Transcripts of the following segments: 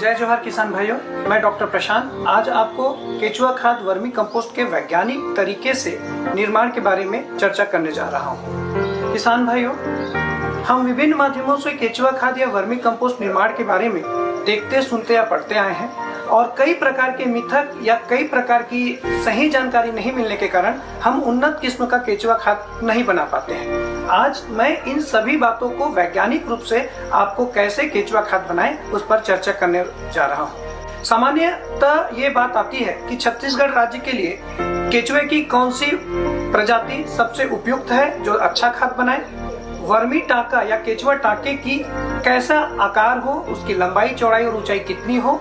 जय जोहार किसान भाइयों, मैं डॉक्टर प्रशांत आज आपको केचुआ खाद वर्मी कंपोस्ट के वैज्ञानिक तरीके से निर्माण के बारे में चर्चा करने जा रहा हूं। किसान भाइयों, हम विभिन्न माध्यमों से केचुआ खाद या वर्मी कंपोस्ट निर्माण के बारे में देखते, सुनते या पढ़ते आए हैं और कई प्रकार के मिथक या कई प्रकार की सही जानकारी नहीं मिलने के कारण हम उन्नत किस्म का केचुआ खाद नहीं बना पाते हैं। आज मैं इन सभी बातों को वैज्ञानिक रूप से आपको कैसे केचुआ खाद बनाएं उस पर चर्चा करने जा रहा हूं। सामान्यतः ये बात आती है कि छत्तीसगढ़ राज्य के लिए केचुए की कौन सी प्रजाति सबसे उपयुक्त है जो अच्छा खाद बनाए, वर्मी टाका या केचुआ टाके की कैसा आकार हो, उसकी लंबाई, चौड़ाई और ऊंचाई कितनी हो,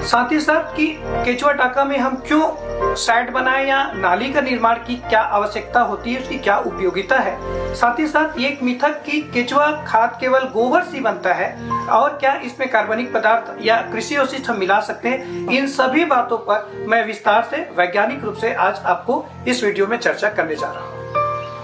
साथ ही साथ कि केचुआ टाका में हम क्यों सैड बनाएं या नाली का निर्माण की क्या आवश्यकता होती है, उसकी क्या उपयोगिता है। साथ ही साथ ये एक मिथक कि केचुआ खाद केवल गोबर से बनता है और क्या इसमें कार्बनिक पदार्थ या कृषि अवशिष्ट हम मिला सकते हैं। इन सभी बातों पर मैं विस्तार से वैज्ञानिक रूप से आज आपको इस वीडियो में चर्चा करने जा रहा हूँ।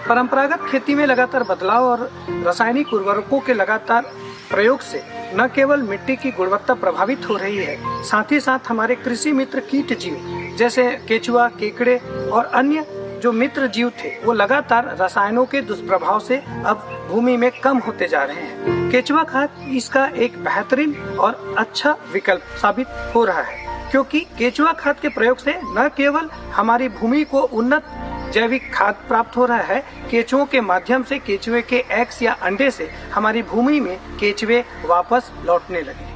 परंपरागत खेती में लगातार बदलाव और रासायनिक उर्वरकों के लगातार प्रयोग से न केवल मिट्टी की गुणवत्ता प्रभावित हो रही है, साथ ही साथ हमारे कृषि मित्र कीट जीव जैसे केचुआ, केकड़े और अन्य जो मित्र जीव थे वो लगातार रसायनों के दुष्प्रभाव से अब भूमि में कम होते जा रहे हैं। केचुआ खाद इसका एक बेहतरीन और अच्छा विकल्प साबित हो रहा है, क्योंकि केचुआ खाद के प्रयोग से न केवल हमारी भूमि को उन्नत जैविक खाद प्राप्त हो रहा है, केचुओं के माध्यम से केचुए के एग्स या अंडे से हमारी भूमि में केचुए वापस लौटने लगे।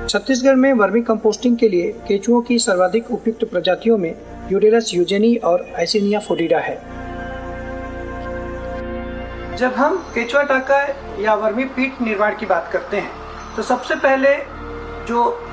छत्तीसगढ़ में वर्मी कंपोस्टिंग के लिए केचुओं की सर्वाधिक उपयुक्त प्रजातियों में यूडेलस यूजेनी और आइसिनिया फोडिडा है। जब हम केचुआ टाका या वर्मी पीट निर्माण की बात करते हैं तो सबसे पहले जो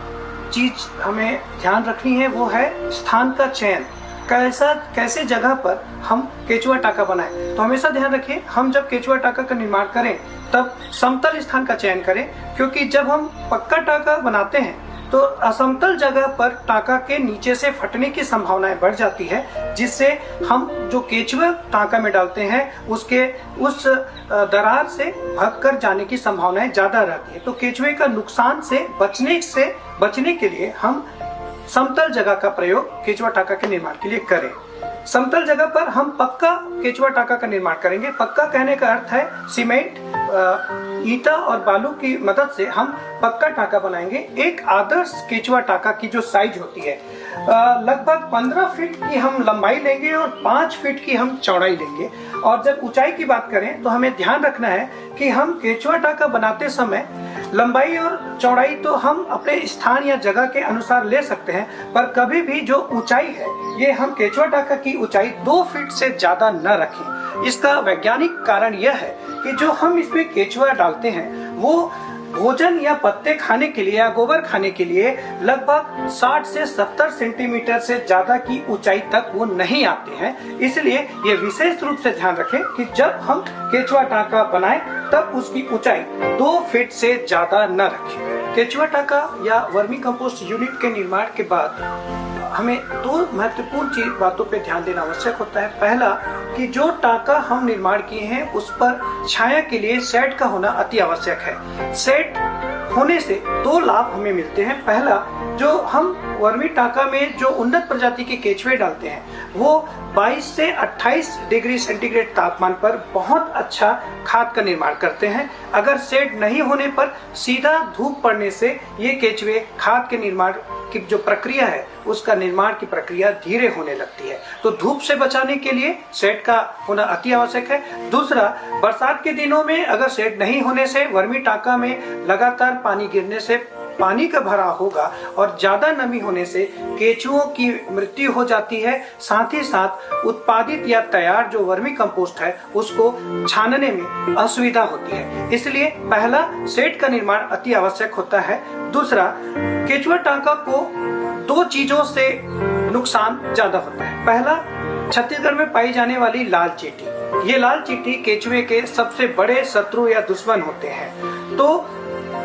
चीज हमें ध्यान रखनी है वो है स्थान का चयन। कैसे जगह पर हम केचुआ टाका बनाएं। तो हमेशा ध्यान रखिए, हम जब केचुआ टाका का निर्माण करें तब समतल स्थान का चयन करें, क्योंकि जब हम पक्का टाका बनाते हैं तो असमतल जगह पर टाका के नीचे से फटने की संभावनाएं बढ़ जाती है, जिससे हम जो केचुआ टाका में डालते हैं उसके उस दरार से भागकर जाने की संभावनाएं ज्यादा रहती है। तो केचुए का नुकसान से बचने के लिए हम समतल जगह का प्रयोग केचुआ टाका के निर्माण के लिए करें। समतल जगह पर हम पक्का केचुआ टाका का निर्माण करेंगे। पक्का कहने का अर्थ है सीमेंट, ईंटा और बालू की मदद से हम पक्का टाका बनाएंगे। एक आदर्श केचुआ टाका की जो साइज होती है लगभग 15 फीट की हम लंबाई लेंगे और 5 फीट की हम चौड़ाई लेंगे। और जब ऊंचाई की बात करें तो हमें ध्यान रखना है कि हम केचुआ टाका बनाते समय लंबाई और चौड़ाई तो हम अपने स्थान या जगह के अनुसार ले सकते हैं, पर कभी भी जो ऊंचाई है ये हम केचुआ टाका की ऊंचाई 2 फीट से ज्यादा न रखें। इसका वैज्ञानिक कारण यह है कि जो हम इसमें केचुआ डालते हैं वो भोजन या पत्ते खाने के लिए या गोबर खाने के लिए लगभग 60 से 70 सेंटीमीटर से ज्यादा की ऊंचाई तक वो नहीं आते हैं। इसलिए ये विशेष रूप से ध्यान रखें कि जब हम केचुआ टाका बनाएं तब उसकी ऊंचाई 2 फीट से ज्यादा न रखें। केचुआ टाका या वर्मी कंपोस्ट यूनिट के निर्माण के बाद हमें 2 महत्वपूर्ण बातों पे ध्यान देना आवश्यक होता है। पहला कि जो टाका हम निर्माण किए हैं उस पर छाया के लिए शेड का होना अति आवश्यक है। शेड होने से 2 लाभ हमें मिलते हैं। पहला, जो हम वर्मी टाका में जो उन्नत प्रजाति के केचुए डालते हैं वो 22 से 28 डिग्री सेंटीग्रेड तापमान पर बहुत अच्छा खाद का निर्माण करते हैं। अगर शेड नहीं होने पर सीधा धूप पड़ने से ये केचुए खाद के निर्माण की जो प्रक्रिया है उसका निर्माण की प्रक्रिया धीरे होने लगती है। तो धूप से बचाने के लिए शेड का होना अति आवश्यक है। दूसरा, बरसात के दिनों में अगर शेड नहीं होने से वर्मी टाका में लगातार पानी गिरने से पानी का भराव होगा और ज्यादा नमी होने से केचुओं की मृत्यु हो जाती है। साथ ही साथ उत्पादित या तैयार जो वर्मी कंपोस्ट है उसको छानने में असुविधा होती है। इसलिए पहला, शेड का निर्माण अति आवश्यक होता है। दूसरा, केचुआ टाका को 2 चीजों से नुकसान ज्यादा होता है। पहला, छत्तीसगढ़ में पाई जाने वाली लाल चींटी। ये लाल चींटी केचुए के सबसे बड़े शत्रु या दुश्मन होते हैं। तो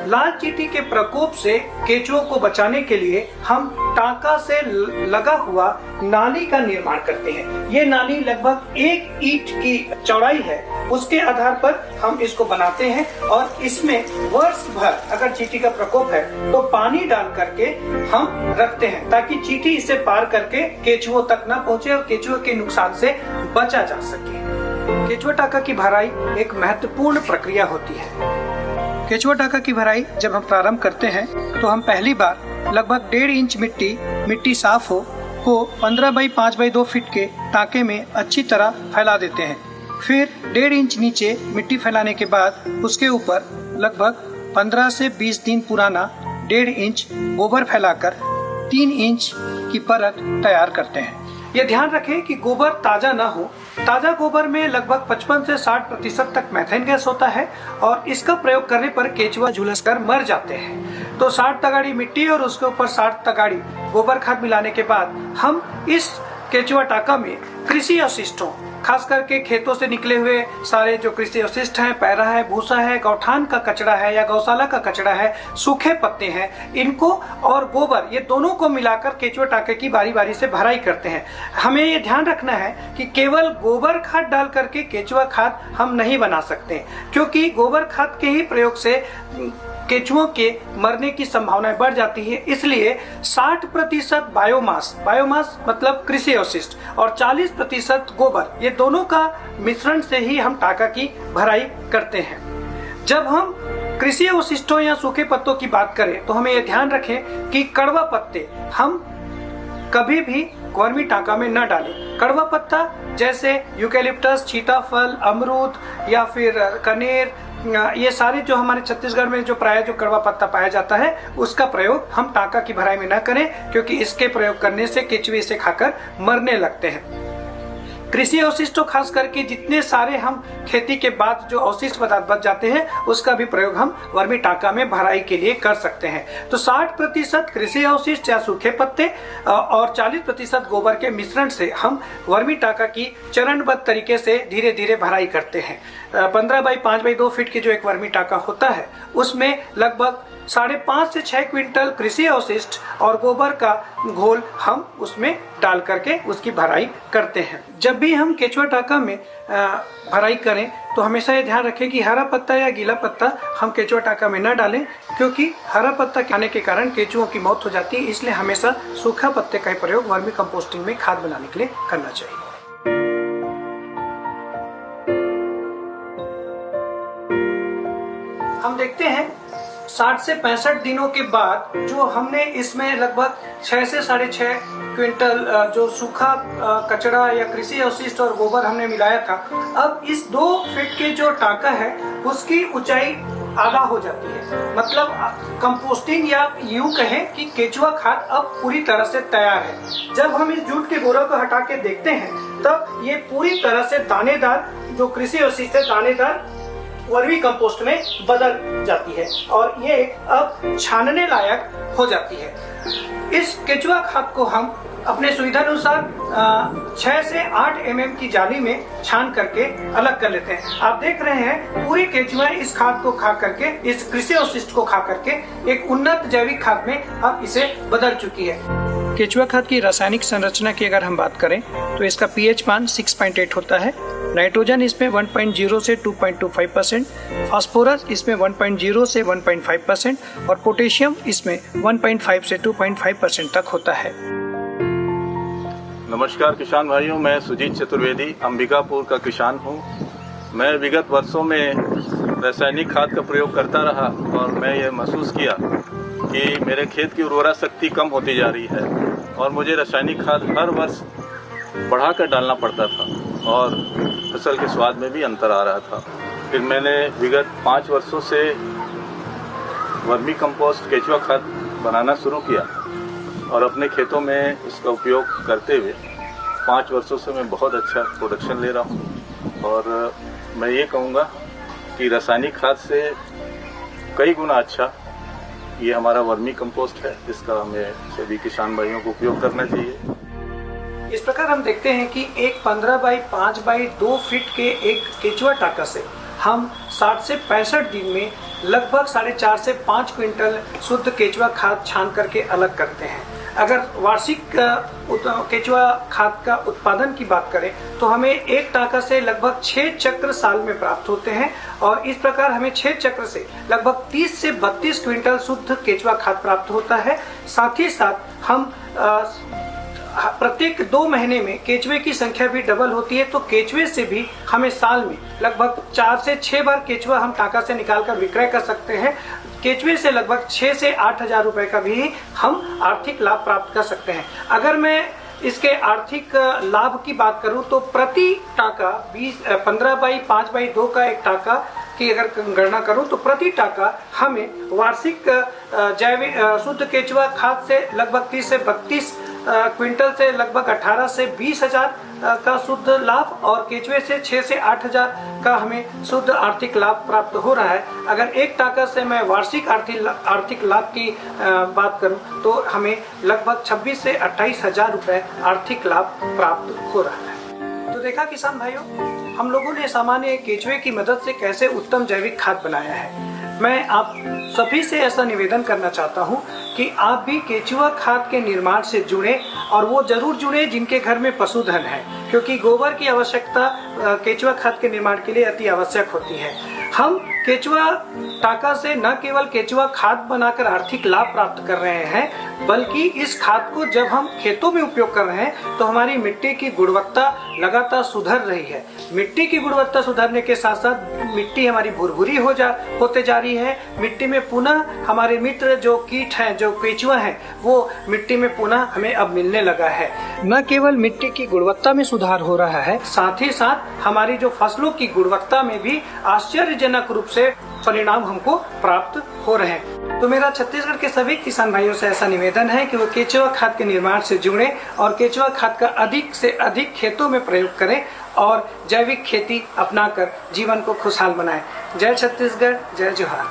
लाल चींटी के प्रकोप से केंचुओं को बचाने के लिए हम टांका से लगा हुआ नाली का निर्माण करते हैं। ये नाली लगभग 1 ईंट की चौड़ाई है, उसके आधार पर हम इसको बनाते हैं और इसमें वर्ष भर अगर चींटी का प्रकोप है तो पानी डाल करके हम रखते हैं ताकि चींटी इसे पार करके केंचुओं तक न पहुंचे और केंचुओं के नुकसान से बचा जा सके। केंचुआ टाका की भराई एक महत्वपूर्ण प्रक्रिया होती है। केंचुआ टाका की भराई जब हम प्रारंभ करते हैं तो हम पहली बार लगभग 1.5 इंच मिट्टी साफ हो को 15 बाई 5 बाई 2 फीट के टाके में अच्छी तरह फैला देते हैं। फिर 1.5 इंच नीचे मिट्टी फैलाने के बाद उसके ऊपर लगभग 15 से 20 दिन पुराना 1.5 इंच गोबर फैलाकर 3 इंच की परत तैयार करते हैं। ये ध्यान रखें कि गोबर ताजा न हो। ताजा गोबर में लगभग 55 से 60% तक मीथेन गैस होता है और इसका प्रयोग करने पर केंचुआ झुलस कर मर जाते हैं। तो 60 तगाड़ी मिट्टी और उसके ऊपर 60 तगाड़ी गोबर खाद मिलाने के बाद हम इस केंचुआ टाका में कृषि अवशिष्टों, खास करके खेतों से निकले हुए सारे जो कृषि अवशिष्ट हैं, पैरा है, भूसा है, गौठान का कचरा है या गौशाला का कचरा है, सूखे पत्ते हैं, इनको और गोबर, ये दोनों को मिलाकर केंचुआ टाके की बारी बारी से भराई करते हैं। हमें ये ध्यान रखना है कि केवल गोबर खाद डाल करके केंचुआ खाद हम नहीं बना सकते, क्योंकि गोबर खाद के ही प्रयोग से केंचुओं के मरने की संभावना बढ़ जाती है। इसलिए 60% बायोमास मतलब कृषि अवशिष्ट और 40% गोबर, ये दोनों का मिश्रण से ही हम टाका की भराई करते हैं। जब हम कृषि अवशिष्टों या सूखे पत्तों की बात करें तो हमें यह ध्यान रखें कि कड़वा पत्ते हम कभी भी वर्मी टाका में न डालें। कड़वा पत्ता जैसे यूकेलिप्टस, सीताफल, अमरूद या फिर कनेर, ये सारे जो हमारे छत्तीसगढ़ में जो प्राय जो कड़वा पत्ता पाया जाता है उसका प्रयोग हम टाका की भराई में न करें, क्योंकि इसके प्रयोग करने से केंचुए इसे खाकर मरने लगते हैं। कृषि अवशिष्टों, खास करके जितने सारे हम खेती के बाद जो अवशिष्ट पदार्थ बच जाते हैं उसका भी प्रयोग हम वर्मी टाका में भराई के लिए कर सकते हैं। तो 60% कृषि अवशिष्ट या सूखे पत्ते और 40% गोबर के मिश्रण से हम वर्मी टाका की चरणबद्ध तरीके से धीरे धीरे भराई करते हैं। 15 बाई 5 बाई 2 फीट की जो एक वर्मी टाका होता है उसमें लगभग 5.5 से 6 क्विंटल कृषि अवशिष्ट और गोबर का घोल हम उसमें डाल करके उसकी भराई करते हैं। जब भी हम केंचुआ टाका में भराई करें तो हमेशा ये ध्यान रखें कि हरा पत्ता या गीला पत्ता हम केंचुआ टाका में न डालें, क्योंकि हरा पत्ता खाने के कारण केंचुओं की मौत हो जाती है। इसलिए हमेशा सूखा पत्ते का प्रयोग वर्मी कंपोस्टिंग में खाद बनाने के लिए करना चाहिए। हम देखते हैं 60 से 65 दिनों के बाद जो हमने इसमें लगभग 6 से 6.5 क्विंटल जो सूखा कचरा या कृषि अवशिष्ट और गोबर हमने मिलाया था, अब इस 2 फीट के जो टाका है उसकी ऊंचाई आधा हो जाती है। मतलब कंपोस्टिंग या यूं कहें कि केंचुआ खाद अब पूरी तरह से तैयार है। जब हम इस जूट के बोरा को हटा के देखते हैं तब ये पूरी तरह से दानेदार जो कृषि अवशिष्ट है, दानेदार वर्मी कंपोस्ट में बदल जाती है और ये अब छानने लायक हो जाती है। इस केंचुआ खाद को हम अपने सुविधा अनुसार 6 से 8 mm की जाली में छान करके अलग कर लेते हैं। आप देख रहे हैं पूरी केंचुआ इस खाद को खा करके, इस कृषि अवशिष्ट को खा करके एक उन्नत जैविक खाद में अब इसे बदल चुकी है। केंचुआ खाद की रासायनिक संरचना की अगर हम बात करें तो इसका pH मान 6.8 होता है। नाइट्रोजन इसमें 1.0 से 2.25%, फास्फोरस इसमें 1.0 से 1.5% और पोटेशियम इसमें 1.5 से 2.5% तक होता है। नमस्कार किसान भाइयों, मैं सुजीत चतुर्वेदी अंबिकापुर का किसान हूँ। मैं विगत वर्षों में रासायनिक खाद का प्रयोग करता रहा और मैं ये महसूस किया कि मेरे खेत की उर्वरा शक्ति कम होती जा रही है और मुझे रासायनिक खाद हर वर्ष बढ़ाकर डालना पड़ता था और फसल के स्वाद में भी अंतर आ रहा था। फिर मैंने विगत 5 वर्षों से वर्मी कंपोस्ट केंचुआ खाद बनाना शुरू किया और अपने खेतों में इसका उपयोग करते हुए 5 वर्षों से मैं बहुत अच्छा प्रोडक्शन ले रहा हूँ। और मैं ये कहूँगा कि रासायनिक खाद से कई गुना अच्छा ये हमारा वर्मी कंपोस्ट है, जिसका हमें सभी किसान भाइयों को उपयोग करना चाहिए। इस प्रकार हम देखते हैं कि एक 15 बाई 5 बाई 2 फीट के एक केंचुआ टाका से हम 60 से 65 दिन में लगभग 4.5 से 5 क्विंटल शुद्ध केचुआ खाद छान करके अलग करते हैं। अगर वार्षिक केचुआ खाद का उत्पादन की बात करें तो हमें एक टाका से लगभग 6 चक्र साल में प्राप्त होते हैं और इस प्रकार हमें 6 चक्र से लगभग 30 से 32 क्विंटल शुद्ध केचुआ खाद प्राप्त होता है। साथ ही साथ हम प्रत्येक 2 महीने में केचुए की संख्या भी डबल होती है, तो केचुए से भी हमें साल में लगभग 4 से 6 बार केचुआ हम टाका से निकालकर विक्रय कर सकते हैं। केचुए से लगभग 6 से 8 हजार रुपए का भी हम आर्थिक लाभ प्राप्त कर सकते हैं। अगर मैं इसके आर्थिक लाभ की बात करूं तो प्रति टाका 15 बाई 5 बाई 2 का एक टाका की अगर गणना करूं तो प्रति टाका हमें वार्षिक जैविक शुद्ध केचुआ खाद से लगभग 30 से 32 क्विंटल से लगभग 18 से 20 हजार का शुद्ध लाभ और केचुए से 6 से 8 हजार का हमें शुद्ध आर्थिक लाभ प्राप्त हो रहा है। अगर एक टाका से मैं वार्षिक आर्थिक लाभ की बात करूं तो हमें लगभग 26 से 28 हजार रुपए आर्थिक लाभ प्राप्त हो रहा है। तो देखा किसान भाइयों, हम लोगों ने सामान्य केचुए की मदद से कैसे उत्तम जैविक खाद बनाया है। मैं आप सभी से ऐसा निवेदन करना चाहता हूं कि आप भी केचुआ खाद के निर्माण से जुड़े और वो जरूर जुड़े जिनके घर में पशुधन है, क्योंकि गोबर की आवश्यकता केचुआ खाद के निर्माण के लिए अति आवश्यक होती है। हम केचुआ टाका से न केवल केचुआ खाद बनाकर आर्थिक लाभ प्राप्त कर रहे हैं, बल्कि इस खाद को जब हम खेतों में उपयोग कर रहे हैं तो हमारी मिट्टी की गुणवत्ता लगातार सुधर रही है। मिट्टी की गुणवत्ता सुधरने के साथ साथ मिट्टी हमारी भुरभुरी होते जा रही है। मिट्टी में पुनः हमारे मित्र जो कीट हैं, जो केचुआ हैं, वो मिट्टी में पुनः हमें अब मिलने लगा है। न केवल मिट्टी की गुणवत्ता में सुधार हो रहा है, साथ ही साथ हमारी जो फसलों की गुणवत्ता में भी आश्चर्यजनक रूप से परिणाम हमको प्राप्त हो रहे हैं। तो मेरा छत्तीसगढ़ के सभी किसान भाइयों से ऐसा निवेदन है कि वो केचुआ खाद के निर्माण से जुड़े और केचुआ खाद का अधिक से अधिक खेतों में प्रयोग करें और जैविक खेती अपनाकर जीवन को खुशहाल बनाएं। जय छत्तीसगढ़, जय जोहार।